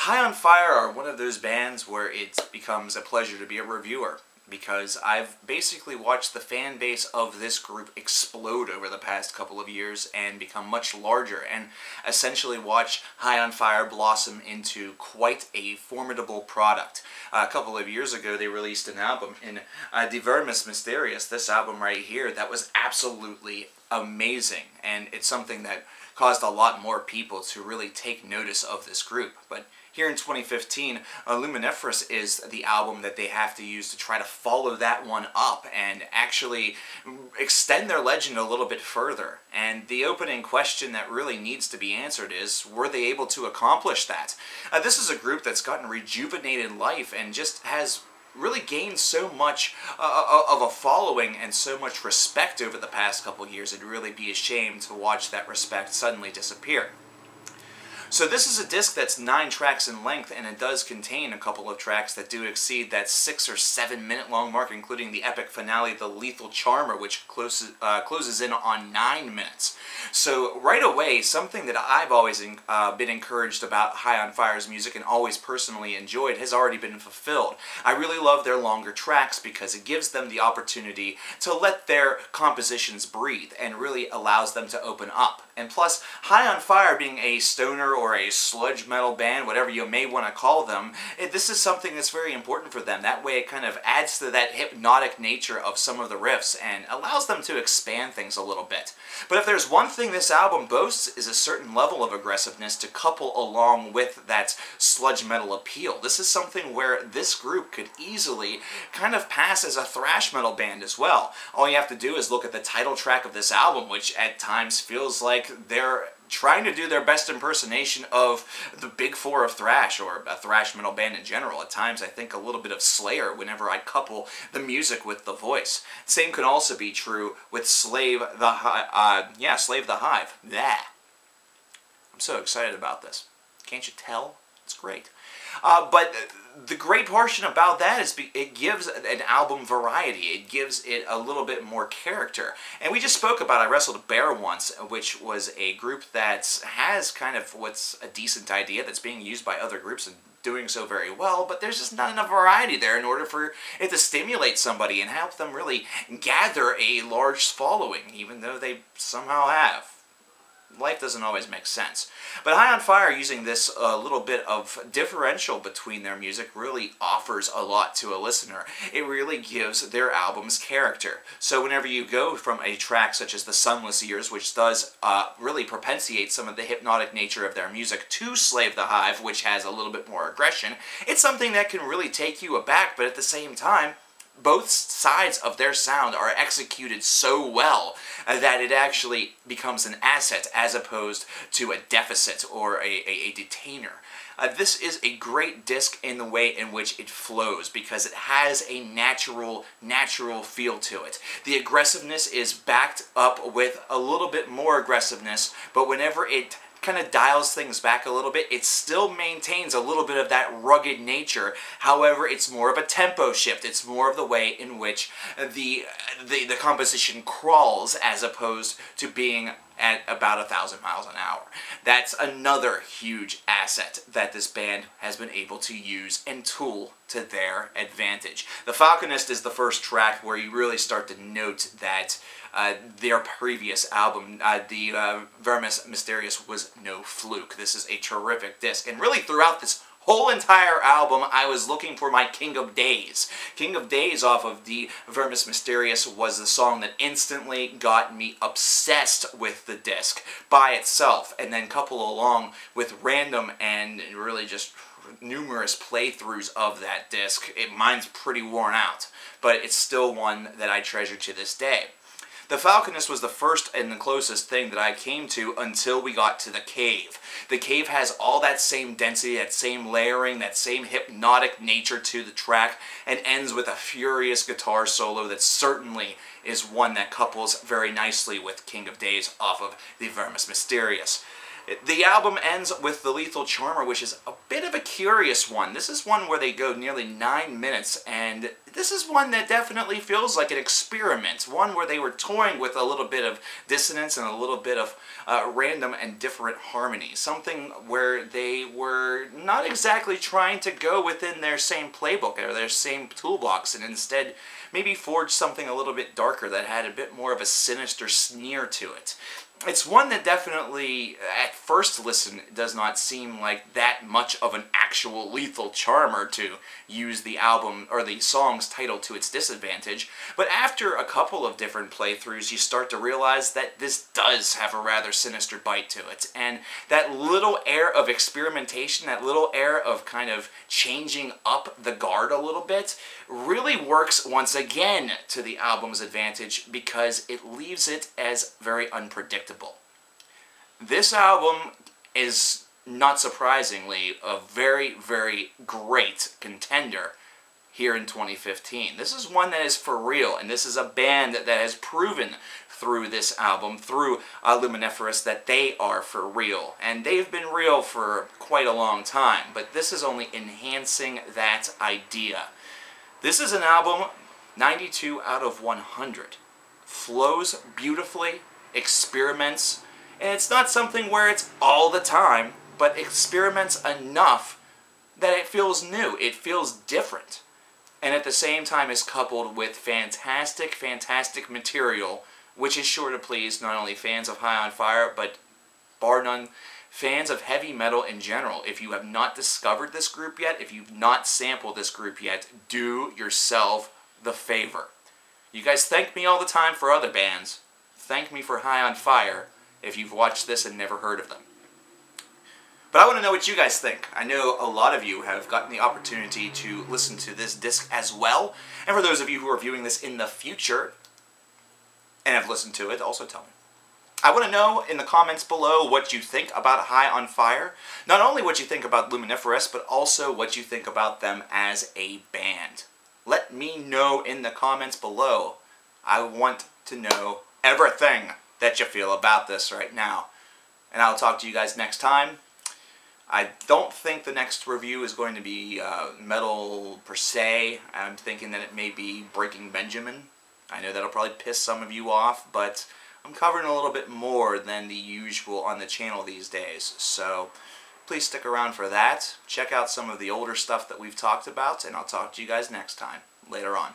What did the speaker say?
High on Fire are one of those bands where it becomes a pleasure to be a reviewer, because I've basically watched the fan base of this group explode over the past couple of years and become much larger, and essentially watch High on Fire blossom into quite a formidable product. A couple of years ago they released an album in Vermis Mysterius, this album right here, that was absolutely amazing, and it's something that caused a lot more people to really take notice of this group. But here in 2015, Luminiferous is the album that they have to use to try to follow that one up and actually extend their legend a little bit further. And the opening question that really needs to be answered is, were they able to accomplish that? This is a group that's gotten rejuvenated life and just has really gained so much of a following and so much respect over the past couple years. It'd really be a shame to watch that respect suddenly disappear. So this is a disc that's 9 tracks in length, and it does contain a couple of tracks that do exceed that 6 or 7 minute long mark, including the epic finale, The Lethal Charmer, which closes in on 9 minutes. So right away, something that I've always been encouraged about High on Fire's music and always personally enjoyed has already been fulfilled. I really love their longer tracks because it gives them the opportunity to let their compositions breathe and really allows them to open up. And plus, High on Fire being a stoner or a sludge metal band, whatever you may want to call them, this is something that's very important for them. That way it kind of adds to that hypnotic nature of some of the riffs and allows them to expand things a little bit. But if there's one thing this album boasts, is a certain level of aggressiveness to couple along with that sludge metal appeal. This is something where this group could easily kind of pass as a thrash metal band as well. All you have to do is look at the title track of this album, which at times feels like they're trying to do their best impersonation of the big four of thrash, or a thrash metal band in general. At times I think a little bit of Slayer whenever I couple the music with the voice. Same could also be true with Slave the Hive. Yeah. I'm so excited about this. Can't you tell? It's great. But the great portion about that is it gives an album variety. It gives it a little bit more character. And we just spoke about I Wrestled a Bear once, which was a group that has kind of what's a decent idea that's being used by other groups and doing so very well, but there's just not enough variety there in order for it to stimulate somebody and help them really gather a large following, even though they somehow have. Life doesn't always make sense. But High on Fire, using this little bit of differential between their music, really offers a lot to a listener. It really gives their albums character. So whenever you go from a track such as The Sunless Years, which does really propitiate some of the hypnotic nature of their music, to Slave the Hive, which has a little bit more aggression, it's something that can really take you aback, but at the same time, both sides of their sound are executed so well that it actually becomes an asset as opposed to a deficit or a detainer. This is a great disc in the way in which it flows because it has a natural feel to it. The aggressiveness is backed up with a little bit more aggressiveness, but whenever it kind of dials things back a little bit, it still maintains a little bit of that rugged nature. However, it's more of a tempo shift. It's more of the way in which the composition crawls as opposed to being at about 1,000 miles an hour. That's another huge asset that this band has been able to use and tool to their advantage. The Falconist is the first track where you really start to note that their previous album, the Vermis Mysterius, was no fluke. This is a terrific disc, and really throughout this whole entire album, I was looking for my King of Days. King of Days off of the Vermis Mysterius was the song that instantly got me obsessed with the disc by itself, and then couple along with random and really just numerous playthroughs of that disc. Mine's pretty worn out, but it's still one that I treasure to this day. The Falconist was the first and the closest thing that I came to until we got to The Cave. The Cave has all that same density, that same layering, that same hypnotic nature to the track, and ends with a furious guitar solo that certainly is one that couples very nicely with King of Days off of the Vermis Mysterius. The album ends with The Lethal Charmer, which is a bit of a curious one. This is one where they go nearly 9 minutes, and this is one that definitely feels like an experiment. One where they were toying with a little bit of dissonance and a little bit of random and different harmony. Something where they were not exactly trying to go within their same playbook or their same toolbox, and instead maybe forge something a little bit darker that had a bit more of a sinister sneer to it. It's one that definitely, at first listen, does not seem like that much of an actual lethal charmer to use the album or the song's title to its disadvantage, but after a couple of different playthroughs you start to realize that this does have a rather sinister bite to it, and that little air of experimentation, that little air of kind of changing up the guard a little bit, really works once again to the album's advantage because it leaves it as very unpredictable. This album is, not surprisingly, a very, very great contender here in 2015. This is one that is for real, and this is a band that has proven through this album, through Luminiferous, that they are for real. And they've been real for quite a long time, but this is only enhancing that idea. This is an album 92 out of 100. Flows beautifully, experiments, and it's not something where it's all the time, but experiments enough that it feels new, it feels different, and at the same time is coupled with fantastic, fantastic material, which is sure to please not only fans of High on Fire, but bar none, fans of heavy metal in general. If you have not discovered this group yet, if you've not sampled this group yet, do yourself the favor. You guys thank me all the time for other bands. Thank me for High on Fire if you've watched this and never heard of them. But I want to know what you guys think. I know a lot of you have gotten the opportunity to listen to this disc as well. And for those of you who are viewing this in the future and have listened to it, also tell me. I want to know in the comments below what you think about High on Fire. Not only what you think about Luminiferous, but also what you think about them as a band. Let me know in the comments below. I want to know everything that you feel about this right now. And I'll talk to you guys next time. I don't think the next review is going to be metal per se. I'm thinking that it may be Breaking Benjamin. I know that'll probably piss some of you off, but I'm covering a little bit more than the usual on the channel these days. So please stick around for that. Check out some of the older stuff that we've talked about, and I'll talk to you guys next time. Later on.